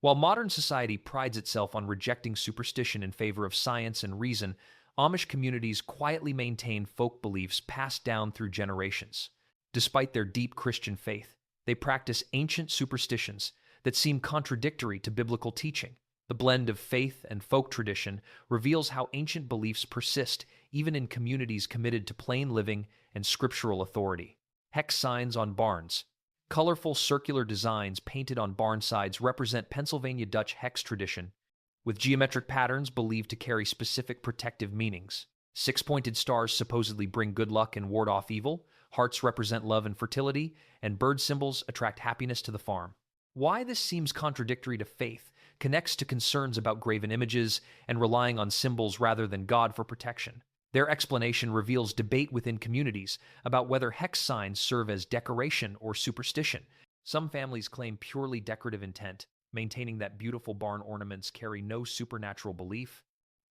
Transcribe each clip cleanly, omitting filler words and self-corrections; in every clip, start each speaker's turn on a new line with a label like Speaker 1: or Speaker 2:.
Speaker 1: While modern society prides itself on rejecting superstition in favor of science and reason, Amish communities quietly maintain folk beliefs passed down through generations. Despite their deep Christian faith, they practice ancient superstitions that seem contradictory to biblical teaching. The blend of faith and folk tradition reveals how ancient beliefs persist even in communities committed to plain living and scriptural authority. Hex signs on barns. Colorful circular designs painted on barn sides represent Pennsylvania Dutch hex tradition, with geometric patterns believed to carry specific protective meanings. Six-pointed stars supposedly bring good luck and ward off evil, hearts represent love and fertility, and bird symbols attract happiness to the farm. Why this seems contradictory to faith connects to concerns about graven images and relying on symbols rather than God for protection. Their explanation reveals debate within communities about whether hex signs serve as decoration or superstition. Some families claim purely decorative intent, maintaining that beautiful barn ornaments carry no supernatural belief,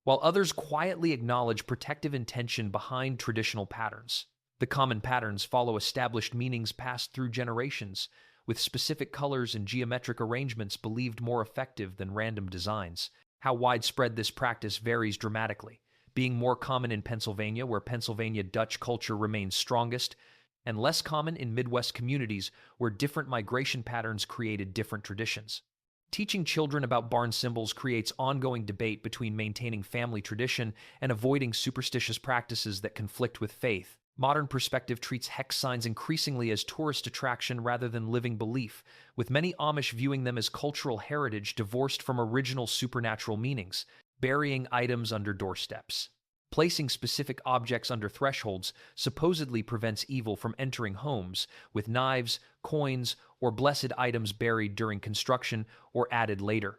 Speaker 1: while others quietly acknowledge protective intention behind traditional patterns. The common patterns follow established meanings passed through generations, with specific colors and geometric arrangements believed more effective than random designs. How widespread this practice varies dramatically, being more common in Pennsylvania, where Pennsylvania Dutch culture remains strongest, and less common in Midwest communities where different migration patterns created different traditions. Teaching children about barn symbols creates ongoing debate between maintaining family tradition and avoiding superstitious practices that conflict with faith. Modern perspective treats hex signs increasingly as tourist attraction rather than living belief, with many Amish viewing them as cultural heritage divorced from original supernatural meanings. Burying items under doorsteps. Placing specific objects under thresholds supposedly prevents evil from entering homes, with knives, coins, or blessed items buried during construction or added later.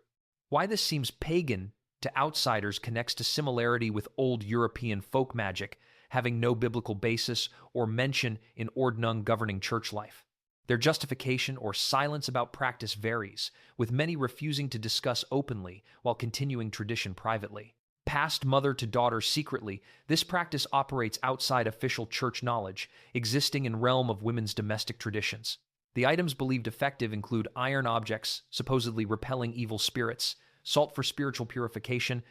Speaker 1: Why this seems pagan to outsiders connects to similarity with old European folk magic, having no biblical basis or mention in ordnung governing church life. Their justification or silence about practice varies, with many refusing to discuss openly while continuing tradition privately. Passed mother to daughter secretly, this practice operates outside official church knowledge, existing in realm of women's domestic traditions. The items believed effective include iron objects, supposedly repelling evil spirits, salt for spiritual purification,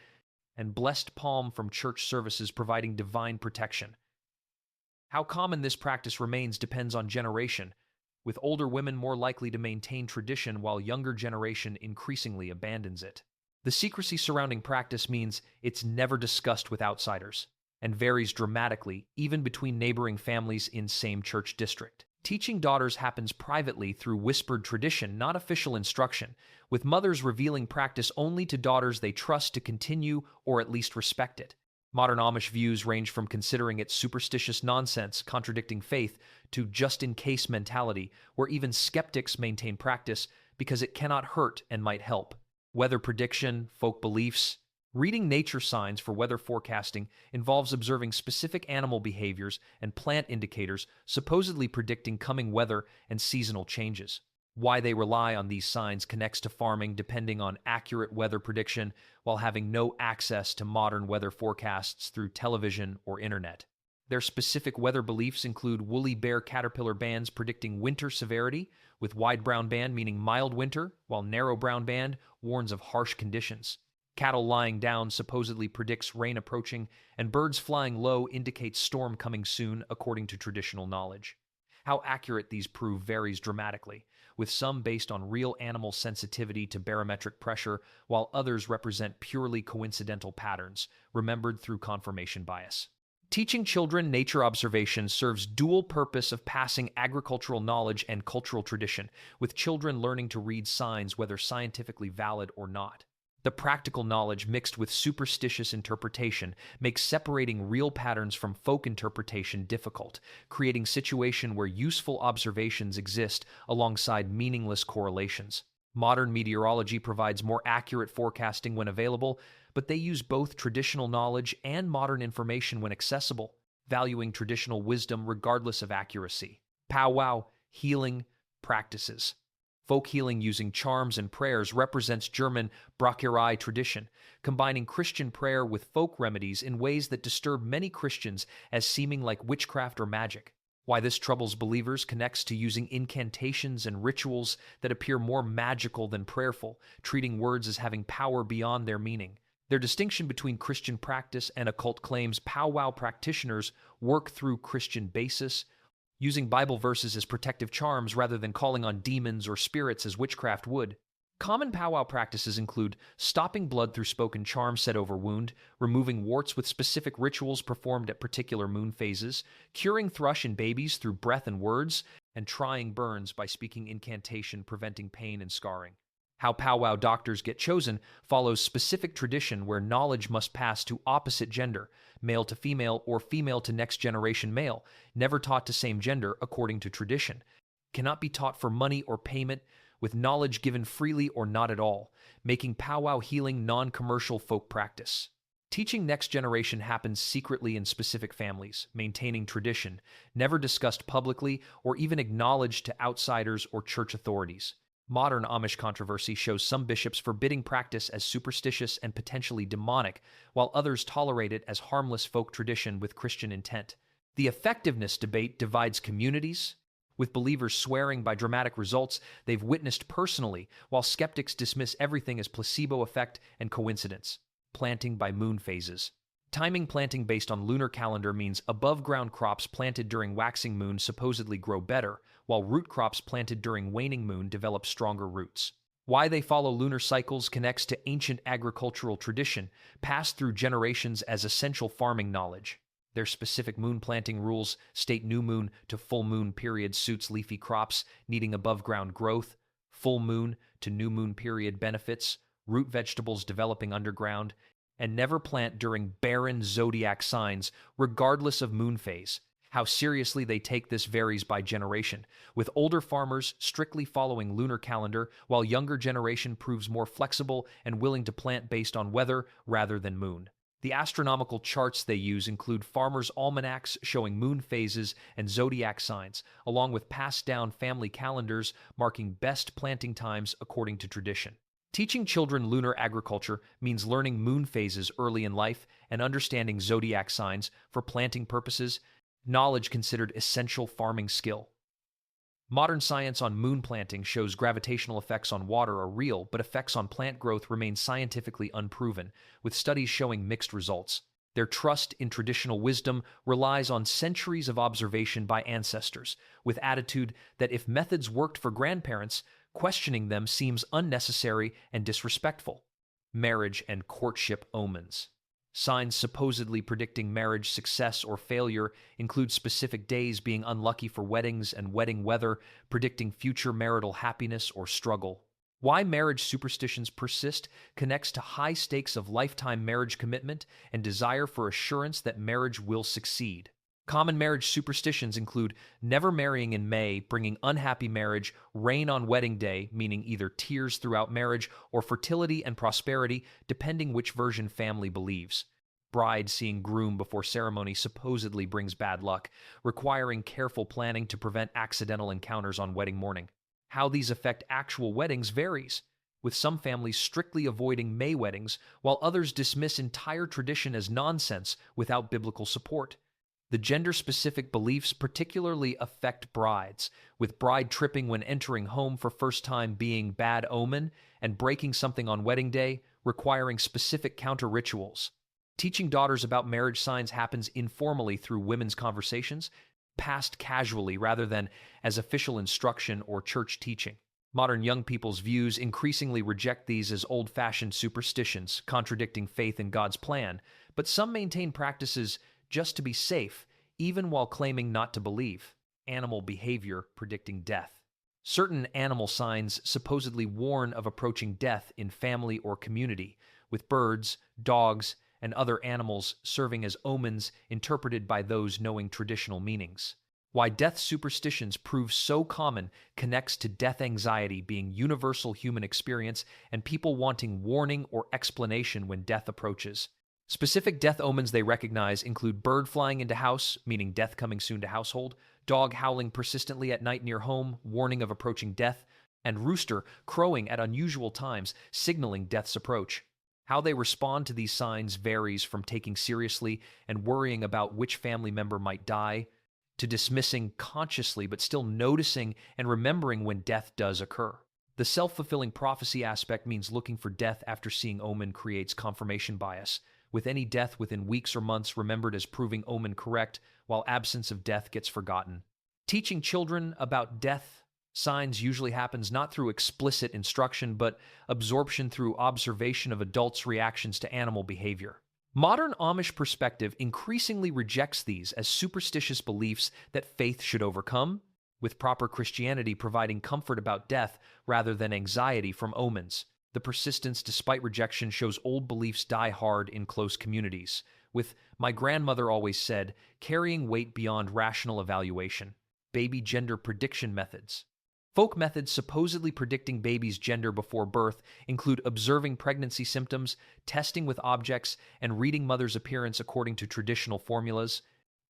Speaker 1: and blessed palm from church services providing divine protection. How common this practice remains depends on generation, with older women more likely to maintain tradition while younger generation increasingly abandons it. The secrecy surrounding practice means it's never discussed with outsiders, and varies dramatically even between neighboring families in same church district. Teaching daughters happens privately through whispered tradition, not official instruction, with mothers revealing practice only to daughters they trust to continue or at least respect it. Modern Amish views range from considering it superstitious nonsense contradicting faith to just-in-case mentality, where even skeptics maintain practice because it cannot hurt and might help. Weather prediction, folk beliefs. Reading nature signs for weather forecasting involves observing specific animal behaviors and plant indicators supposedly predicting coming weather and seasonal changes. Why they rely on these signs connects to farming depending on accurate weather prediction while having no access to modern weather forecasts through television or internet. Their specific weather beliefs include woolly bear caterpillar bands predicting winter severity, with wide brown band meaning mild winter, while narrow brown band warns of harsh conditions. Cattle lying down supposedly predicts rain approaching, and birds flying low indicates storm coming soon, according to traditional knowledge. How accurate these prove varies dramatically, with some based on real animal sensitivity to barometric pressure, while others represent purely coincidental patterns, remembered through confirmation bias. Teaching children nature observation serves dual purpose of passing agricultural knowledge and cultural tradition, with children learning to read signs whether scientifically valid or not. The practical knowledge mixed with superstitious interpretation makes separating real patterns from folk interpretation difficult, creating a situation where useful observations exist alongside meaningless correlations. Modern meteorology provides more accurate forecasting when available, but they use both traditional knowledge and modern information when accessible, valuing traditional wisdom regardless of accuracy. Pow-wow, healing practices. Folk healing using charms and prayers represents German Braucherei tradition, combining Christian prayer with folk remedies in ways that disturb many Christians as seeming like witchcraft or magic. Why this troubles believers connects to using incantations and rituals that appear more magical than prayerful, treating words as having power beyond their meaning. Their distinction between Christian practice and occult claims: powwow practitioners work through Christian basis, using Bible verses as protective charms rather than calling on demons or spirits as witchcraft would. Common powwow practices include stopping blood through spoken charms said over wound, removing warts with specific rituals performed at particular moon phases, curing thrush in babies through breath and words, and trying burns by speaking incantation preventing pain and scarring. How powwow doctors get chosen follows specific tradition where knowledge must pass to opposite gender, male to female or female to next generation male, never taught to same gender according to tradition. Cannot be taught for money or payment, with knowledge given freely or not at all, making powwow healing non-commercial folk practice. Teaching next generation happens secretly in specific families, maintaining tradition, never discussed publicly or even acknowledged to outsiders or church authorities. Modern Amish controversy shows some bishops forbidding practice as superstitious and potentially demonic, while others tolerate it as harmless folk tradition with Christian intent. The effectiveness debate divides communities, with believers swearing by dramatic results they've witnessed personally, while skeptics dismiss everything as placebo effect and coincidence. Planting by moon phases. Timing planting based on lunar calendar means above-ground crops planted during waxing moon supposedly grow better, while root crops planted during waning moon develop stronger roots. Why they follow lunar cycles connects to ancient agricultural tradition, passed through generations as essential farming knowledge. Their specific moon planting rules state new moon to full moon period suits leafy crops needing above-ground growth, full moon to new moon period benefits, root vegetables developing underground, and never plant during barren zodiac signs regardless of moon phase. How seriously they take this varies by generation, with older farmers strictly following lunar calendar, while younger generation proves more flexible and willing to plant based on weather rather than moon. The astronomical charts they use include farmers' almanacs showing moon phases and zodiac signs, along with passed-down family calendars marking best planting times according to tradition. Teaching children lunar agriculture means learning moon phases early in life and understanding zodiac signs for planting purposes, knowledge considered essential farming skill. Modern science on moon planting shows gravitational effects on water are real, but effects on plant growth remain scientifically unproven, with studies showing mixed results. Their trust in traditional wisdom relies on centuries of observation by ancestors, with attitude that if methods worked for grandparents, questioning them seems unnecessary and disrespectful. Marriage and courtship omens. Signs supposedly predicting marriage success or failure include specific days being unlucky for weddings and wedding weather, predicting future marital happiness or struggle. Why marriage superstitions persist connects to high stakes of lifetime marriage commitment and desire for assurance that marriage will succeed. Common marriage superstitions include never marrying in May, bringing unhappy marriage, rain on wedding day, meaning either tears throughout marriage or fertility and prosperity, depending which version family believes. Bride seeing groom before ceremony supposedly brings bad luck, requiring careful planning to prevent accidental encounters on wedding morning. How these affect actual weddings varies, with some families strictly avoiding May weddings, while others dismiss entire tradition as nonsense without biblical support. The gender-specific beliefs particularly affect brides, with bride tripping when entering home for first time being bad omen, and breaking something on wedding day requiring specific counter-rituals. Teaching daughters about marriage signs happens informally through women's conversations, passed casually rather than as official instruction or church teaching. Modern young people's views increasingly reject these as old-fashioned superstitions, contradicting faith in God's plan, but some maintain practices just to be safe, even while claiming not to believe. Animal behavior predicting death. Certain animal signs supposedly warn of approaching death in family or community, with birds, dogs, and other animals serving as omens interpreted by those knowing traditional meanings. Why death superstitions prove so common connects to death anxiety being universal human experience and people wanting warning or explanation when death approaches. Specific death omens they recognize include bird flying into house, meaning death coming soon to household, dog howling persistently at night near home, warning of approaching death, and rooster crowing at unusual times, signaling death's approach. How they respond to these signs varies from taking seriously and worrying about which family member might die, to dismissing consciously but still noticing and remembering when death does occur. The self-fulfilling prophecy aspect means looking for death after seeing omen creates confirmation bias, with any death within weeks or months remembered as proving omen correct, while absence of death gets forgotten. Teaching children about death signs usually happens not through explicit instruction, but absorption through observation of adults' reactions to animal behavior. Modern Amish perspective increasingly rejects these as superstitious beliefs that faith should overcome, with proper Christianity providing comfort about death rather than anxiety from omens. The persistence despite rejection shows old beliefs die hard in close communities, with "my grandmother always said" carrying weight beyond rational evaluation. Baby gender prediction methods. Folk methods supposedly predicting babies' gender before birth include observing pregnancy symptoms, testing with objects, and reading mother's appearance according to traditional formulas.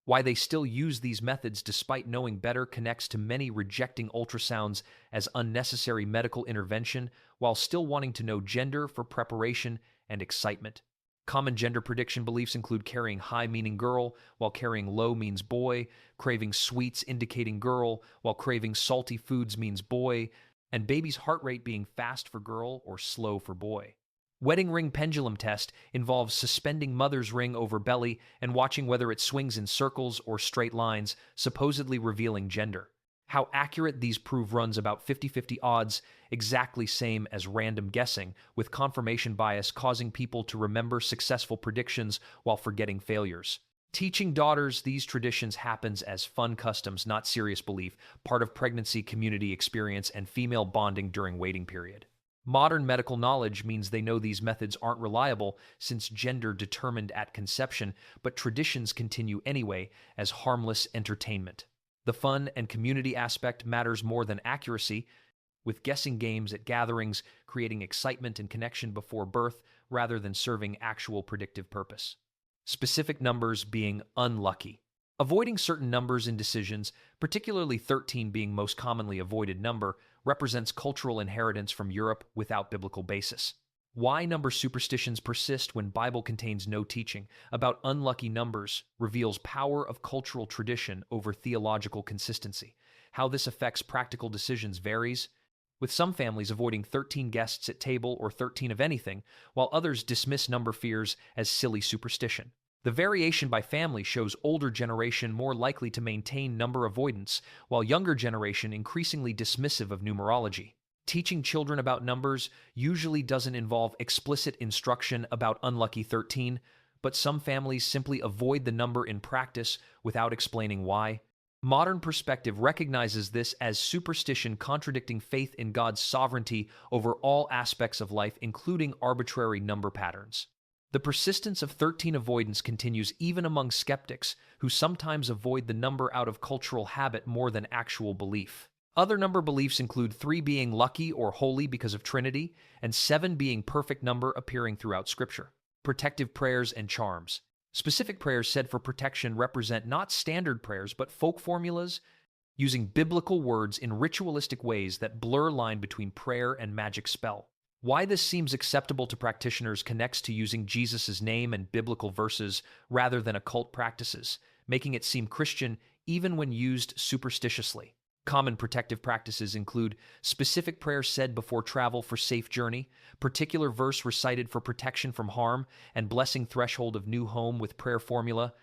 Speaker 1: Why they still use these methods despite knowing better connects to many rejecting ultrasounds as unnecessary medical intervention while still wanting to know gender for preparation and excitement. Common gender prediction beliefs include carrying high meaning girl, while carrying low means boy, craving sweets indicating girl, while craving salty foods means boy, and baby's heart rate being fast for girl or slow for boy. Wedding ring pendulum test involves suspending mother's ring over belly and watching whether it swings in circles or straight lines, supposedly revealing gender. How accurate these prove runs about 50-50 odds, exactly same as random guessing, with confirmation bias causing people to remember successful predictions while forgetting failures. Teaching daughters these traditions happens as fun customs, not serious belief, part of pregnancy community experience and female bonding during waiting period. Modern medical knowledge means they know these methods aren't reliable since gender determined at conception, but traditions continue anyway as harmless entertainment. The fun and community aspect matters more than accuracy, with guessing games at gatherings creating excitement and connection before birth rather than serving actual predictive purpose. Specific numbers being unlucky. Avoiding certain numbers in decisions, particularly 13 being most commonly avoided number, represents cultural inheritance from Europe without biblical basis. Why number superstitions persist when Bible contains no teaching about unlucky numbers reveals power of cultural tradition over theological consistency. How this affects practical decisions varies, with some families avoiding 13 guests at table or 13 of anything, while others dismiss number fears as silly superstition. The variation by family shows older generation more likely to maintain number avoidance, while younger generation increasingly dismissive of numerology. Teaching children about numbers usually doesn't involve explicit instruction about unlucky 13, but some families simply avoid the number in practice without explaining why. Modern perspective recognizes this as superstition contradicting faith in God's sovereignty over all aspects of life, including arbitrary number patterns. The persistence of 13 avoidance continues even among skeptics, who sometimes avoid the number out of cultural habit more than actual belief. Other number beliefs include 3 being lucky or holy because of Trinity, and 7 being perfect number appearing throughout Scripture. Protective prayers and charms. Specific prayers said for protection represent not standard prayers, but folk formulas, using biblical words in ritualistic ways that blur line between prayer and magic spell. Why this seems acceptable to practitioners connects to using Jesus' name and biblical verses rather than occult practices, making it seem Christian even when used superstitiously. Common protective practices include specific prayers said before travel for safe journey, particular verse recited for protection from harm, and blessing threshold of new home with prayer formula.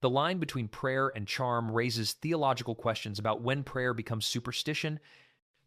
Speaker 1: The line between prayer and charm raises theological questions about when prayer becomes superstition,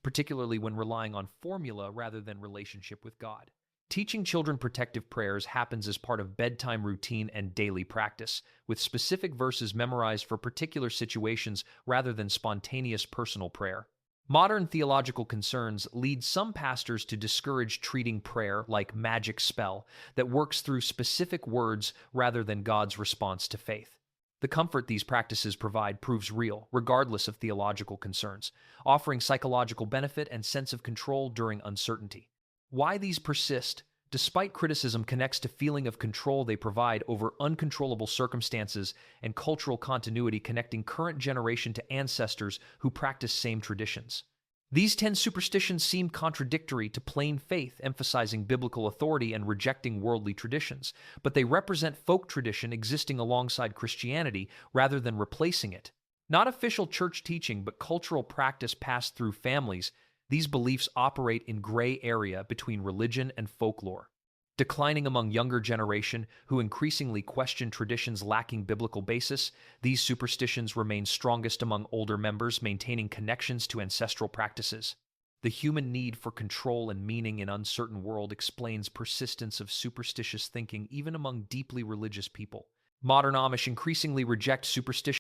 Speaker 1: particularly when relying on formula rather than relationship with God. Teaching children protective prayers happens as part of bedtime routine and daily practice, with specific verses memorized for particular situations rather than spontaneous personal prayer. Modern theological concerns lead some pastors to discourage treating prayer like magic spell that works through specific words rather than God's response to faith. The comfort these practices provide proves real, regardless of theological concerns, offering psychological benefit and sense of control during uncertainty. Why these persist, despite criticism, connects to feeling of control they provide over uncontrollable circumstances and cultural continuity connecting current generation to ancestors who practice same traditions. These 10 superstitions seem contradictory to plain faith, emphasizing biblical authority and rejecting worldly traditions, but they represent folk tradition existing alongside Christianity rather than replacing it. Not official church teaching, but cultural practice passed through families, these beliefs operate in gray area between religion and folklore. Declining among younger generation who increasingly question traditions lacking biblical basis, these superstitions remain strongest among older members maintaining connections to ancestral practices. The human need for control and meaning in uncertain world explains persistence of superstitious thinking even among deeply religious people. Modern Amish increasingly reject superstition